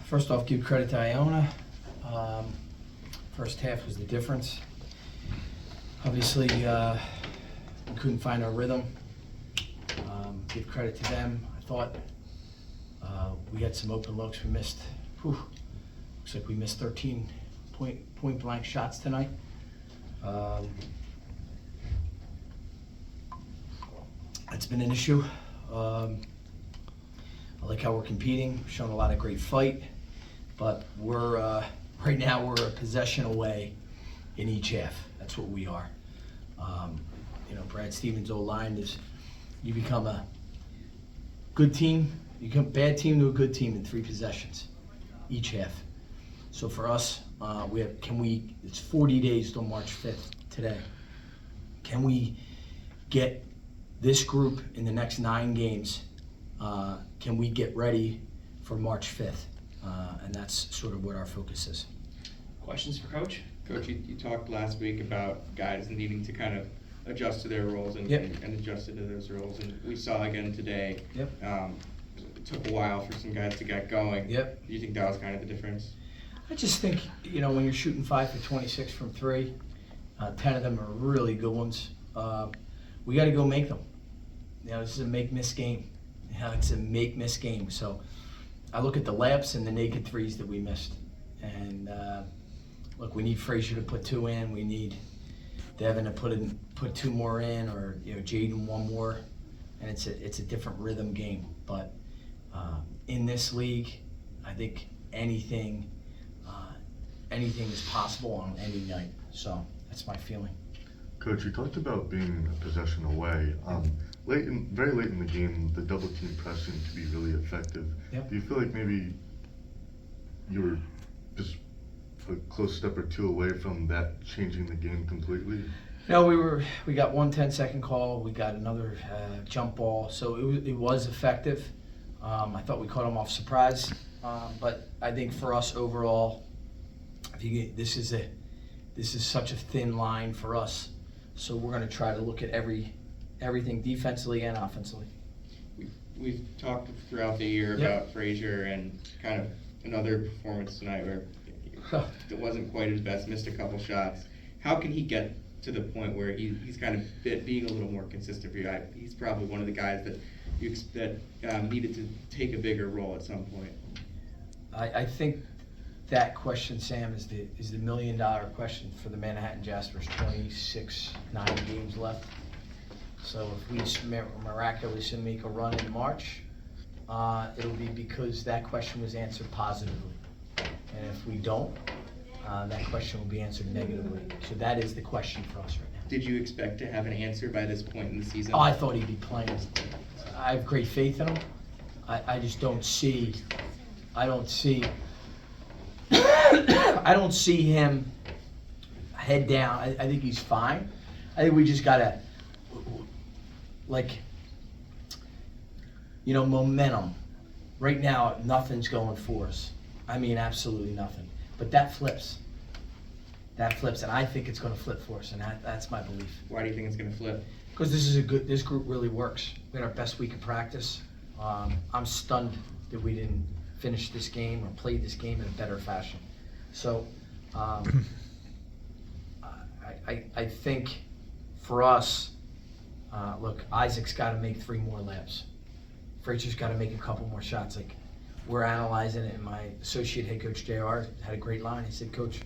First off, give credit to Iona. First half was the difference. Obviously, we couldn't find our rhythm. Give credit to them. I thought we had some open looks. We missed. Looks like we missed 13 point blank shots tonight. It's been an issue. I like how we're competing. We've shown a lot of great fight, but we're right now we're a possession away in each half. That's what we are. Brad Stevens' O-line is, you become a good team, you become a bad team to a good team in 3 possessions each half. So for us, it's 40 days till March 5th today. Can we get this group in the next 9 games? Can we get ready for March 5th? And that's sort of what our focus is. Questions for Coach? Coach, you talked last week about guys needing to kind of adjust to their roles and adjusted to those roles, and we saw again today. Yep. It took a while for some guys to get going. Yep. Do you think that was kind of the difference? I just think, when you're shooting 5 for 26 from 3, 10 of them are really good ones. We got to go make them. This is a make-miss game. It's a make-miss game. So I look at the layups and the naked threes that we missed. And look, we need Frazier to put 2 in. We need Devin to put 2 more in, or Jaden 1 more. And it's a different rhythm game. But in this league, I think anything is possible on any night. So that's my feeling. Coach, you talked about being a possession away. Very late in the game, the double team press seemed to be really effective. Yep. Do you feel like maybe you were just a close step or 2 away from that changing the game completely? No, we got one 10-second call. We got another jump ball, so it was effective. I thought we caught them off surprise, but I think for us overall, this is such a thin line for us. So we're going to try to look at everything defensively and offensively. We've talked throughout the year about Frazier and kind of another performance tonight where it wasn't quite his best, missed a couple shots. How can he get to the point where he's kind of being a little more consistent for you? He's probably one of the guys that needed to take a bigger role at some point. I think that question, Sam, is the $1 million question for the Manhattan Jaspers. 9 games left. So if we miraculously make a run in March, it'll be because that question was answered positively. And if we don't, that question will be answered negatively. So that is the question for us right now. Did you expect to have an answer by this point in the season? Oh, I thought he'd be playing. I have great faith in him. I just don't see. I don't see him head down. I think he's fine. I think we just gotta, momentum. Right now, nothing's going for us. I mean, absolutely nothing. But that flips. And I think it's going to flip for us, and that's my belief. Why do you think it's going to flip? Because this group really works. We had our best week of practice. I'm stunned that we didn't finish this game or play this game in a better fashion. So I think for us, look, Isaac's got to make 3 more laps. Frazier's got to make a couple more shots. We're analyzing it, and my associate head coach, JR, had a great line. He said, Coach,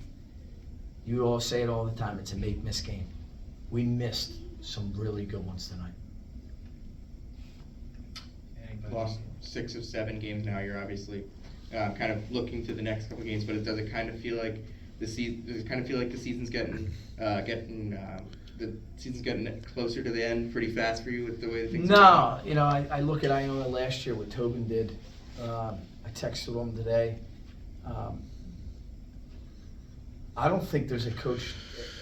you all say it all the time, it's a make-miss game. We missed some really good ones tonight. Lost 6 of 7 games now. You're obviously kind of looking to the next couple games, but does it kind of feel like the season's getting closer to the end pretty fast for you with the way things are going? No, I look at Iona last year, what Tobin did. I texted him today. I don't think there's a coach,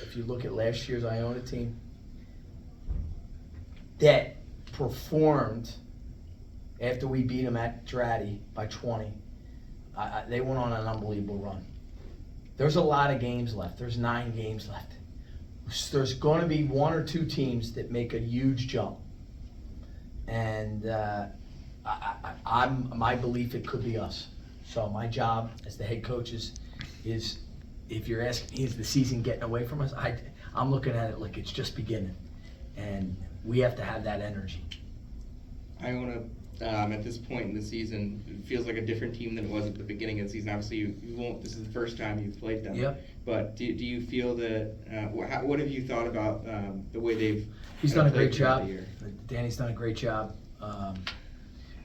if you look at last year's Iona team, that performed after we beat them at Dratty by 20. They went on an unbelievable run. There's a lot of games left. There's 9 games left. There's going to be 1 or 2 teams that make a huge jump. And my belief, it could be us. So my job as the head coach is if you're asking, is the season getting away from us? I'm looking at it like it's just beginning, and we have to have that energy. Iona, at this point in the season, it feels like a different team than it was at the beginning of the season. Obviously, you won't. This is the first time you've played them. Yep. But do you feel that? What have you thought about the way they've? He's done a played great throughout job. the year? Danny's done a great job.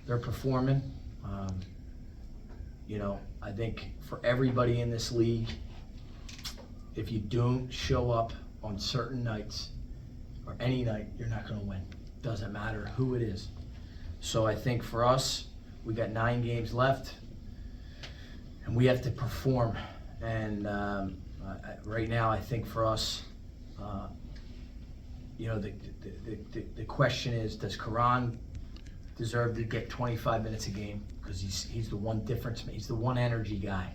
They're performing. You know, I think for everybody in this league, if you don't show up on certain nights or any night, you're not going to win. Doesn't matter who it is. So I think for us, we got 9 games left, and we have to perform. And right now, I think for us, you know, the question is, does Karan deserve to get 25 minutes a game? Because he's the one difference. He's the one energy guy.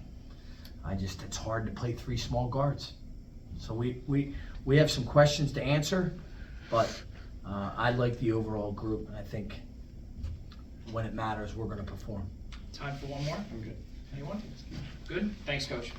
It's hard to play 3 small guards. So we have some questions to answer, but I like the overall group, and I think when it matters, we're going to perform. Time for one more? I'm good. Anyone? Good? Thanks, Coach.